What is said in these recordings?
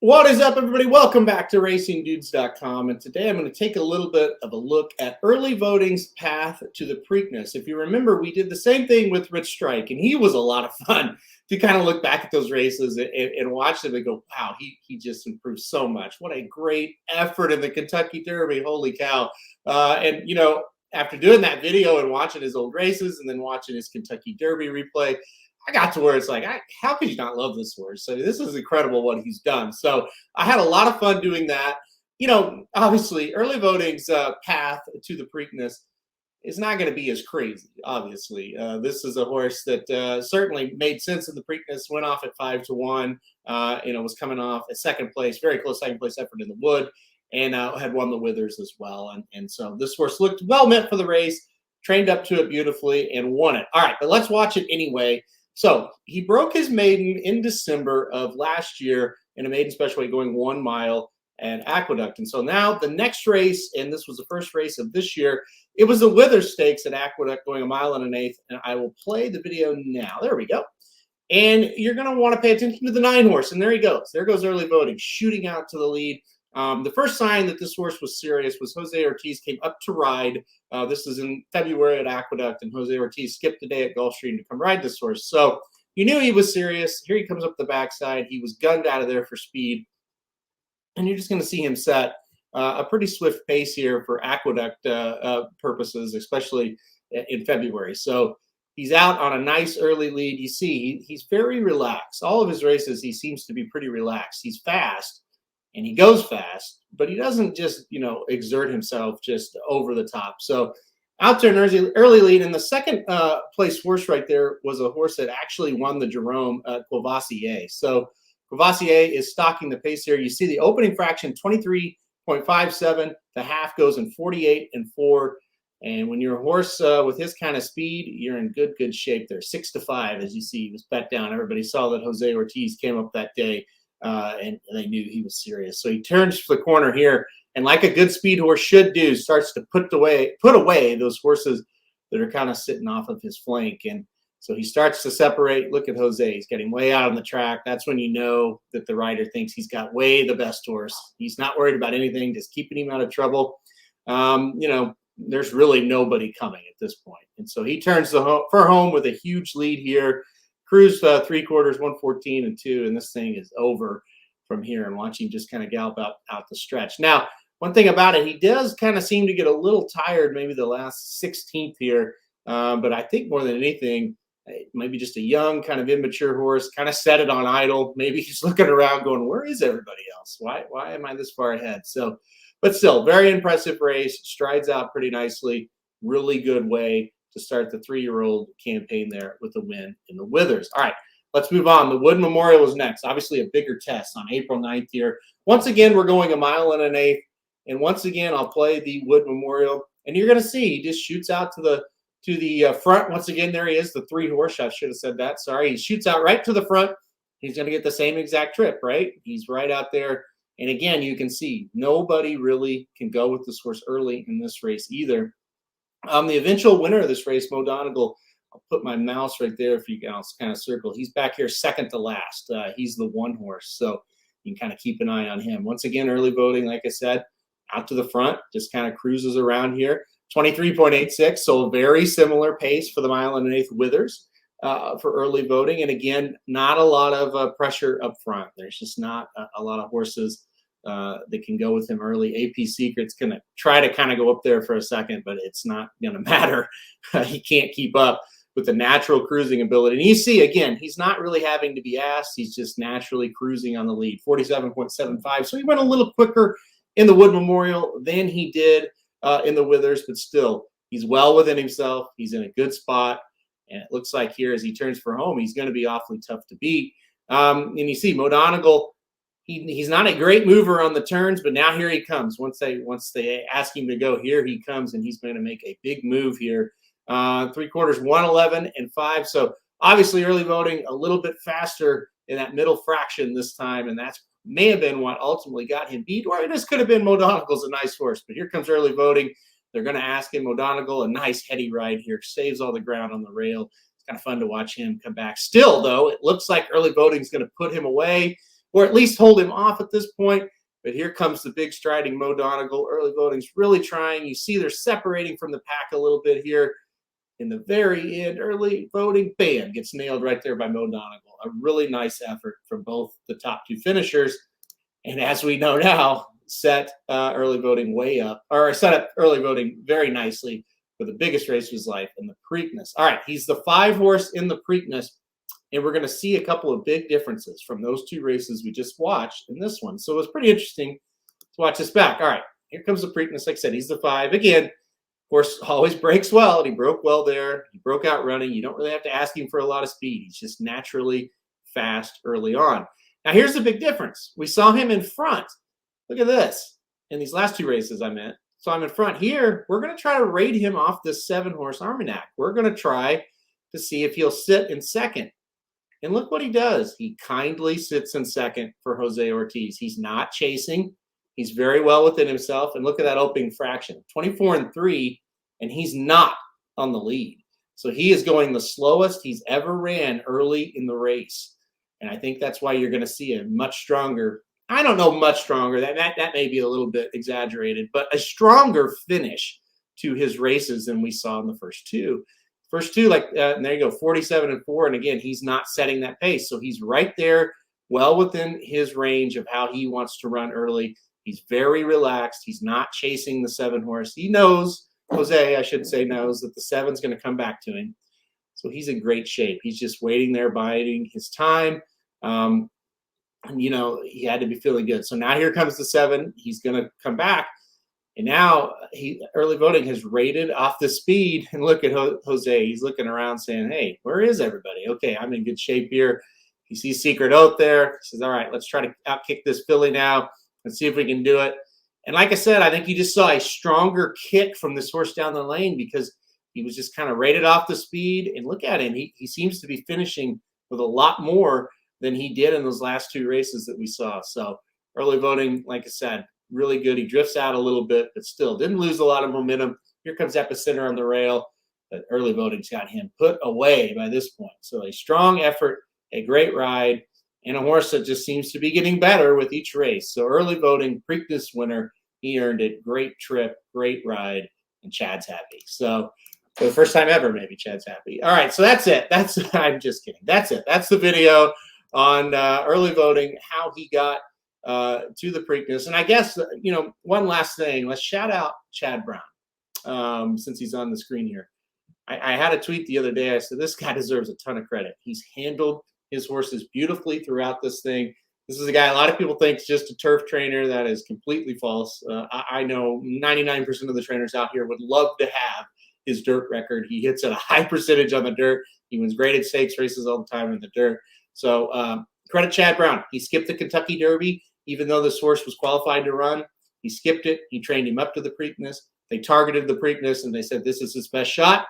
What is up, everybody? Welcome back to RacingDudes.com. And today I'm going to take a little bit of a look at early voting's path to the Preakness. If you remember, we did the same thing with Rich Strike, and he was a lot of fun to kind of look back at those races and watch them and go, wow, he just improved so much. What a great effort in the Kentucky Derby. Holy cow. After doing that video and watching his old races and then watching his Kentucky Derby replay, I got to where it's like, how could you not love this horse? So this is incredible what he's done. So I had a lot of fun doing that. You know, obviously, early voting's path to the Preakness is not going to be as crazy, obviously. This is a horse that certainly made sense in the Preakness, went off at 5-1, was coming off a second place, very close second place effort in the Wood, and had won the Withers as well. And so this horse looked well meant for the race, trained up to it beautifully, and won it. All right, but let's watch it anyway. So he broke his maiden in December of last year in a maiden special weight going 1 mile at Aqueduct. And so now the next race, and this was the first race of this year, it was the Withers Stakes at Aqueduct going 1 1/8. And I will play the video now. There we go. And you're going to want to pay attention to the 9 horse. And there he goes. There goes early voting, shooting out to the lead. The first sign that this horse was serious was Jose Ortiz came up to ride. This is in February at Aqueduct, and Jose Ortiz skipped a day at Gulfstream to come ride this horse. So you knew he was serious. Here he comes up the backside. He was gunned out of there for speed. And you're just going to see him set a pretty swift pace here for Aqueduct purposes, especially in February. So he's out on a nice early lead. You see, he's very relaxed. All of his races, he seems to be pretty relaxed. He's fast. And he goes fast, but he doesn't just, exert himself just over the top. So out to an early lead. And the second place horse right there was a horse that actually won the Jerome, Courvoisier. So Courvoisier is stalking the pace here. You see the opening fraction, 23.57. The half goes in 48.4. And when you're a horse with his kind of speed, you're in good shape there. 6-5, as you see, he was bet down. Everybody saw that Jose Ortiz came up that day. And they knew he was serious. So he turns for the corner here, and like a good speed horse should do, starts to put away those horses that are kind of sitting off of his flank. And so he starts to separate. Look at Jose. He's getting way out on the track. That's when you know that the rider thinks he's got way the best horse. He's not worried about anything, just keeping him out of trouble. There's really nobody coming at this point. And so he turns for home with a huge lead here. Cruise 3/4, 114-2, and this thing is over from here. And watch him just kind of gallop out the stretch. Now, one thing about it, he does kind of seem to get a little tired, maybe the last 16th here. But I think more than anything, maybe just a young, kind of immature horse, kind of set it on idle. Maybe he's looking around going, where is everybody else? Why am I this far ahead? So, but still, very impressive race. Strides out pretty nicely. Really good way to start the 3-year-old campaign there with a win in the Withers. All right, let's move on. The Wood Memorial is next. Obviously a bigger test on April 9th here. Once again, we're going 1 1/8. And once again, I'll play the Wood Memorial. And you're going to see he just shoots out to the front. Once again, there he is, the 3 horse. I should have said that. Sorry. He shoots out right to the front. He's going to get the same exact trip, right? He's right out there. And again, you can see nobody really can go with this horse early in this race either. The eventual winner of this race, Mo Donegal, I'll put my mouse right there if you guys kind of circle. He's back here second to last. He's the 1 horse, so you can kind of keep an eye on him. Once again, early voting, like I said, out to the front, just kind of cruises around here. 23.86, so a very similar pace for the 1 1/8 Withers for early voting. And again, not a lot of pressure up front. There's just not a lot of horses that can go with him early. AP Secret's going to try to kind of go up there for a second, but it's not going to matter. He can't keep up with the natural cruising ability. And you see, again, he's not really having to be asked. He's just naturally cruising on the lead, 47.75. So he went a little quicker in the Wood Memorial than he did in the Withers, but still, he's well within himself. He's in a good spot. And it looks like here as he turns for home, he's going to be awfully tough to beat. And you see, Mo Donegal, he's not a great mover on the turns, but now here he comes. Once they ask him to go, here he comes, and he's going to make a big move here. 3/4, 111-5. So obviously early voting a little bit faster in that middle fraction this time, and that's may have been what ultimately got him beat, or this could have been Mo Donegal's a nice horse. But here comes early voting. They're going to ask him. Mo Donegal, a nice heady ride here, saves all the ground on the rail. It's kind of fun to watch him come back. Still, though, it looks like early voting is going to put him away. or at least hold him off at this point. But here comes the big striding Mo Donegal. Early voting's really trying. You see they're separating from the pack a little bit here. In the very end, early voting, bam, gets nailed right there by Mo Donegal. A really nice effort from both the top two finishers. And as we know now, set early voting way up, or set up early voting very nicely for the biggest race of his life in the Preakness. All right, he's the 5 horse in the Preakness, and we're going to see a couple of big differences from those 2 races we just watched in this one. So it was pretty interesting to watch this back. All right, here comes the Preakness. Like I said, he's the 5. Again, of course, always breaks well, and he broke well there. He broke out running. You don't really have to ask him for a lot of speed. He's just naturally fast early on. Now, here's the big difference. We saw him in front. Look at this. In these last 2 races I meant. So I'm in front here. We're going to try to rate him off this 7-horse Armagnac. We're going to try to see if he'll sit in second. And look what he does. He kindly sits in second for Jose Ortiz. He's not chasing. He's very well within himself. And look at that opening fraction, 24-3, and he's not on the lead. So he is going the slowest he's ever ran early in the race. And I think that's why you're going to see a much stronger, I don't know, much stronger. That may be a little bit exaggerated, but a stronger finish to his races than we saw in the first 2. First 2, and there you go, 47-4. And again, he's not setting that pace. So he's right there, well within his range of how he wants to run early. He's very relaxed. He's not chasing the 7-horse. He knows, Jose, I should say, knows that the 7's going to come back to him. So he's in great shape. He's just waiting there, biding his time. And, you know, he had to be feeling good. So now here comes the 7. He's going to come back. And now early voting has rated off the speed. And look at Jose. He's looking around saying, hey, where is everybody? Okay, I'm in good shape here. He sees Secret Oath there. He says, all right, let's try to outkick this filly now. Let's see if we can do it. And like I said, I think you just saw a stronger kick from this horse down the lane because he was just kind of rated off the speed. And look at him. He seems to be finishing with a lot more than he did in those last 2 races that we saw. So early voting, like I said, really good. He drifts out a little bit, but still didn't lose a lot of momentum. Here comes Epicenter on the rail. But early voting's got him put away by this point. So a strong effort, a great ride, and a horse that just seems to be getting better with each race. So early voting, Preakness winner. He earned it. Great trip, great ride, and Chad's happy. So for the first time ever, maybe Chad's happy. All right, so that's it. I'm just kidding. That's it. That's the video on early voting, how he got to the Preakness. And I guess, you know, one last thing. Let's shout out Chad Brown since he's on the screen here. I had a tweet the other day. I said, this guy deserves a ton of credit. He's handled his horses beautifully throughout this thing. This is a guy a lot of people think is just a turf trainer. That is completely false. I know 99% of the trainers out here would love to have his dirt record. He hits at a high percentage on the dirt. He wins graded stakes races all the time in the dirt. So credit Chad Brown. He skipped the Kentucky Derby, even though this horse was qualified to run. He skipped it. He trained him up to the Preakness. They targeted the Preakness, and they said this is his best shot.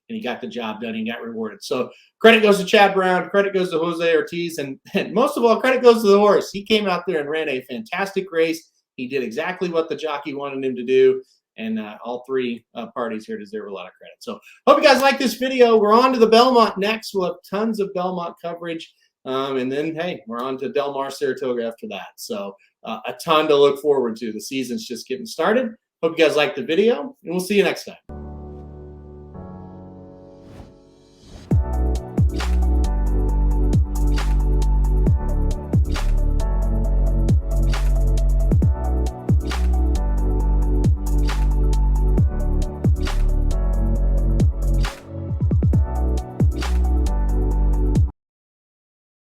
And he got the job done. He got rewarded. So credit goes to Chad Brown. Credit goes to Jose Ortiz. And most of all, credit goes to the horse. He came out there and ran a fantastic race. He did exactly what the jockey wanted him to do. And all 3 parties here deserve a lot of credit. So hope you guys like this video. We're on to the Belmont next. We'll have tons of Belmont coverage. And then, hey, we're on to Del Mar, Saratoga after that. So a ton to look forward to. The season's just getting started. Hope you guys liked the video, and we'll see you next time.